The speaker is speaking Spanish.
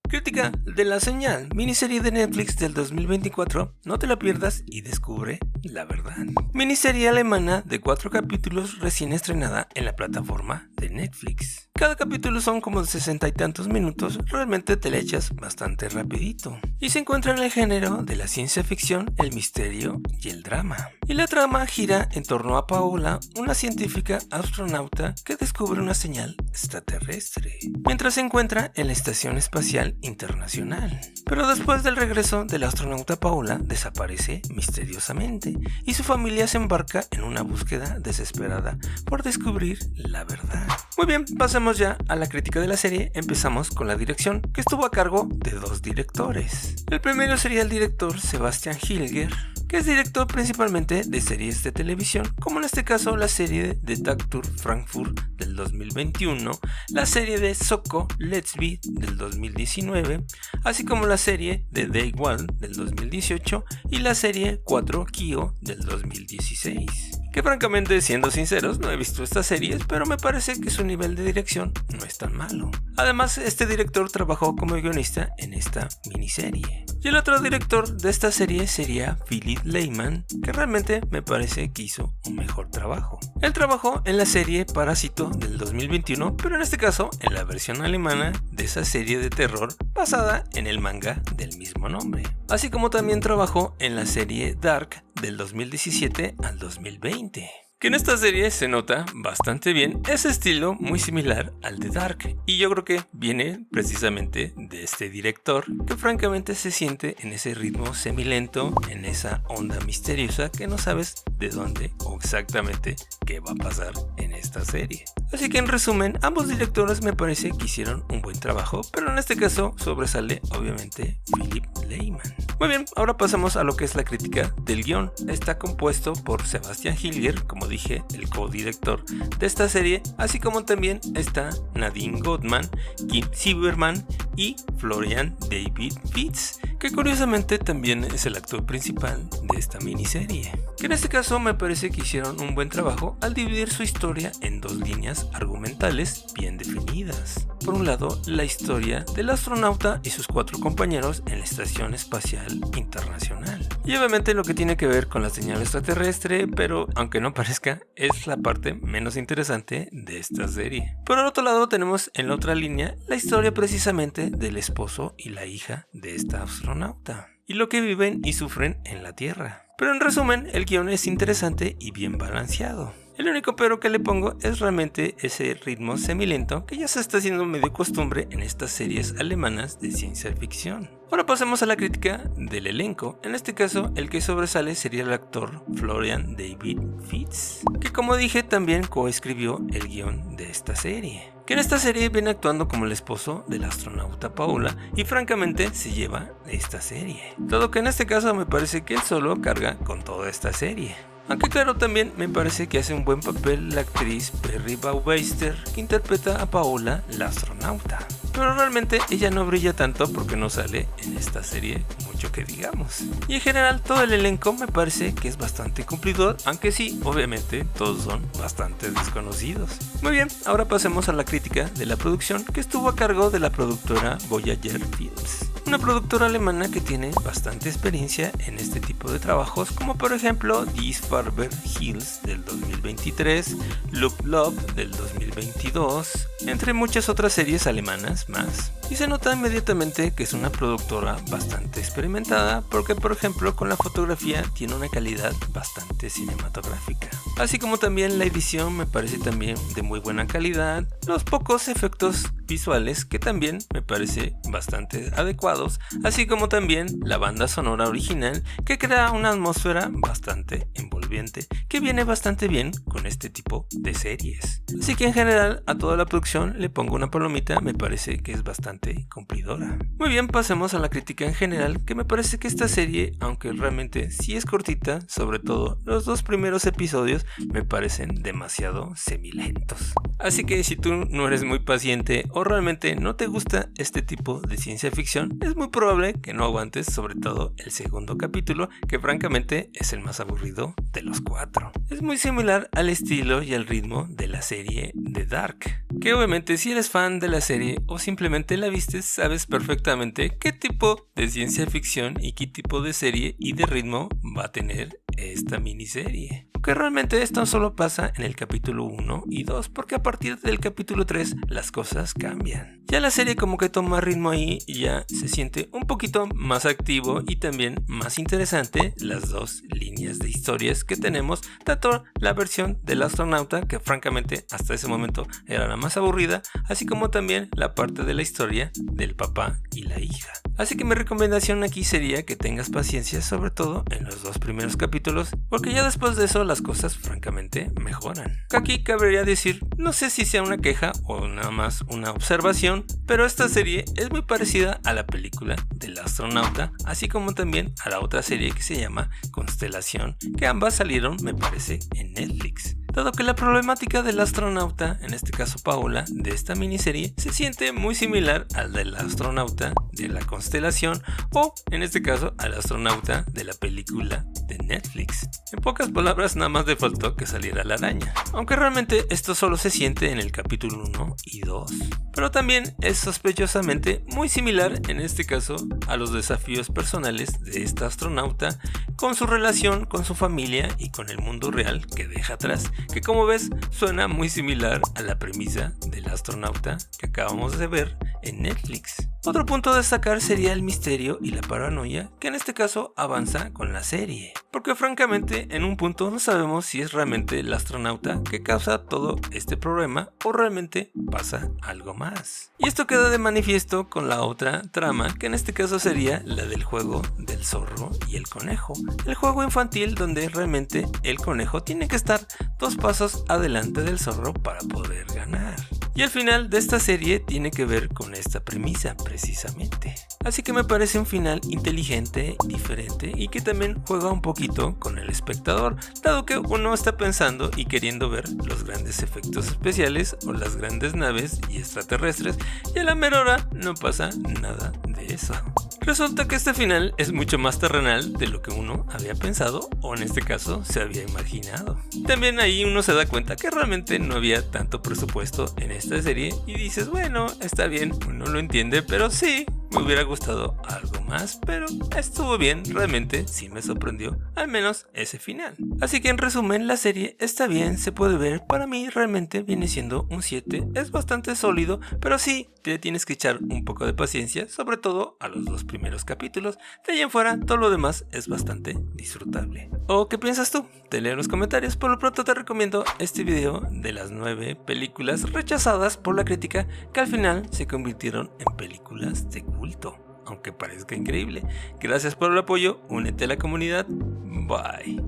Crítica de La Señal, miniserie de Netflix del 2024, no te la pierdas y descubre la verdad. Miniserie alemana de 4 capítulos recién estrenada en la plataforma de Netflix. Cada capítulo son como de 60 y tantos minutos, realmente te la echas bastante rapidito. Y se encuentra en el género de la ciencia ficción, el misterio y el drama. Y la trama gira en torno a Paola, una científica astronauta que descubre una señal extraterrestre, mientras se encuentra en la Estación Espacial Internacional. Pero después del regreso de la astronauta Paola, desaparece misteriosamente y su familia se embarca en una búsqueda desesperada por descubrir la verdad. Muy bien, pasemos ya a la crítica de la serie. Empezamos con la dirección, que estuvo a cargo de 2 directores. El primero sería el director Sebastian Hilger, que es director principalmente de series de televisión, como en este caso la serie de Tag Tour Frankfurt del 2021, la serie de Soko Let's Be del 2019, así como la serie de Day One del 2018 y la serie 4 Kyo del 2016. Que francamente, siendo sinceros, no he visto estas series, pero me parece que su nivel de dirección no es tan malo. Además, este director trabajó como guionista en esta miniserie. Y el otro director de esta serie sería Philipp Lehmann, que realmente me parece que hizo un mejor trabajo. Él trabajó en la serie Parásito del 2021, pero en este caso en la versión alemana de esa serie de terror basada en el manga del mismo nombre. Así como también trabajó en la serie Dark del 2017 al 2020. Que en esta serie se nota bastante bien ese estilo muy similar al de Dark, y yo creo que viene precisamente de este director, que francamente se siente en ese ritmo semilento, en esa onda misteriosa que no sabes de dónde o exactamente qué va a pasar en esta serie. Así que en resumen, ambos directores me parece que hicieron un buen trabajo, pero en este caso sobresale obviamente Philipp Lehmann. Muy bien, ahora pasamos a lo que es la crítica del guión. Está compuesto por Sebastian Hilger, como dije, el codirector de esta serie, así como también está Nadine Gottman, Kim Silverman y Florian David Fitz, que curiosamente también es el actor principal de esta miniserie. Que en este caso me parece que hicieron un buen trabajo al dividir su historia en 2 líneas argumentales bien definidas. Por un lado, la historia del astronauta y sus 4 compañeros en la Estación Espacial Internacional. Y obviamente lo que tiene que ver con la señal extraterrestre, pero aunque no parezca, es la parte menos interesante de esta serie. Por el otro lado tenemos en la otra línea la historia precisamente del esposo y la hija de esta astronauta, y lo que viven y sufren en la Tierra. Pero en resumen, el guión es interesante y bien balanceado. El único pero que le pongo es realmente ese ritmo semilento que ya se está haciendo medio costumbre en estas series alemanas de ciencia ficción. Ahora pasemos a la crítica del elenco. En este caso, el que sobresale sería el actor Florian David Fitz, que como dije también coescribió el guión de esta serie. Que en esta serie viene actuando como el esposo de la astronauta Paola y francamente se lleva esta serie. Todo que en este caso me parece que él solo carga con toda esta serie. Aunque claro, también me parece que hace un buen papel la actriz Perry Baumeister, que interpreta a Paola, la astronauta. Pero realmente ella no brilla tanto porque no sale en esta serie mucho que digamos. Y en general todo el elenco me parece que es bastante cumplidor, aunque sí, obviamente todos son bastante desconocidos. Muy bien, ahora pasemos a la crítica de la producción, que estuvo a cargo de la productora Voyager Films. Una productora alemana que tiene bastante experiencia en este tipo de trabajos, como por ejemplo Die Farbe Hills del 2023, Look Love del 2022, entre muchas otras series alemanas más. Y se nota inmediatamente que es una productora bastante experimentada, porque por ejemplo con la fotografía tiene una calidad bastante cinematográfica. Así como también la edición me parece también de muy buena calidad, los pocos efectos visuales que también me parece bastante adecuados, así como también la banda sonora original que crea una atmósfera bastante envolvente que viene bastante bien con este tipo de series. Así que en general a toda la producción le pongo una palomita, me parece que es bastante cumplidora. Muy bien, pasemos a la crítica en general, que me parece que esta serie, aunque realmente sí es cortita, sobre todo los 2 primeros episodios me parecen demasiado semilentos. Así que si tú no eres muy paciente o realmente no te gusta este tipo de ciencia ficción, es muy probable que no aguantes, sobre todo el segundo capítulo, que francamente es el más aburrido de los 4. Es muy similar al estilo y al ritmo de la serie de Dark, que obviamente si eres fan de la serie o simplemente la viste, sabes perfectamente qué tipo de ciencia ficción y qué tipo de serie y de ritmo va a tener esta miniserie. Que realmente esto solo pasa en el capítulo 1 y 2, porque a partir del capítulo 3 las cosas cambian. Ya la serie como que toma ritmo ahí y ya se siente un poquito más activo y también más interesante las dos líneas de historias que tenemos, tanto la versión del astronauta, que francamente hasta ese momento era la más aburrida, así como también la parte de la historia del papá y la hija. Así que mi recomendación aquí sería que tengas paciencia, sobre todo en los dos primeros capítulos, porque ya después de eso las cosas francamente mejoran. Aquí cabría decir, no sé si sea una queja o nada más una observación, pero esta serie es muy parecida a la película del astronauta, así como también a la otra serie que se llama Constelación, que ambas salieron, me parece, en Netflix. Dado que la problemática del astronauta, en este caso Paola, de esta miniserie, se siente muy similar al del astronauta de la Constelación o, en este caso, al astronauta de la película de Netflix. En pocas palabras, nada más le faltó que saliera la araña, aunque realmente esto solo se siente en el capítulo 1 y 2. Pero también es sospechosamente muy similar, en este caso, a los desafíos personales de esta astronauta con su relación con su familia y con el mundo real que deja atrás, que como ves suena muy similar a la premisa del astronauta que acabamos de ver en Netflix. Otro punto a destacar sería el misterio y la paranoia, que en este caso avanza con la serie, porque francamente en un punto no sabemos si es realmente el astronauta que causa todo este problema o realmente pasa algo más. Y esto queda de manifiesto con la otra trama, que en este caso sería la del juego del zorro y el conejo, el juego infantil donde realmente el conejo tiene que estar 2 pasos adelante del zorro para poder ganar. Y el final de esta serie tiene que ver con esta premisa precisamente. Así que me parece un final inteligente, diferente y que también juega un poquito con el espectador, dado que uno está pensando y queriendo ver los grandes efectos especiales o las grandes naves y extraterrestres, y a la mera hora no pasa nada de eso. Resulta que este final es mucho más terrenal de lo que uno había pensado o en este caso se había imaginado. También ahí uno se da cuenta que realmente no había tanto presupuesto en esta serie y dices, bueno, está bien, uno lo entiende, pero sí, me hubiera gustado algo más, pero estuvo bien, realmente sí me sorprendió, al menos ese final. Así que en resumen, la serie está bien, se puede ver, para mí realmente viene siendo un 7, es bastante sólido, pero sí, te tienes que echar un poco de paciencia, sobre todo a los 2 primeros capítulos, de ahí en fuera todo lo demás es bastante disfrutable. ¿O qué piensas tú? Te leo en los comentarios, por lo pronto te recomiendo este video de las 9 películas rechazadas por la crítica que al final se convirtieron en películas de culto, aunque parezca increíble. Gracias por el apoyo, únete a la comunidad, bye.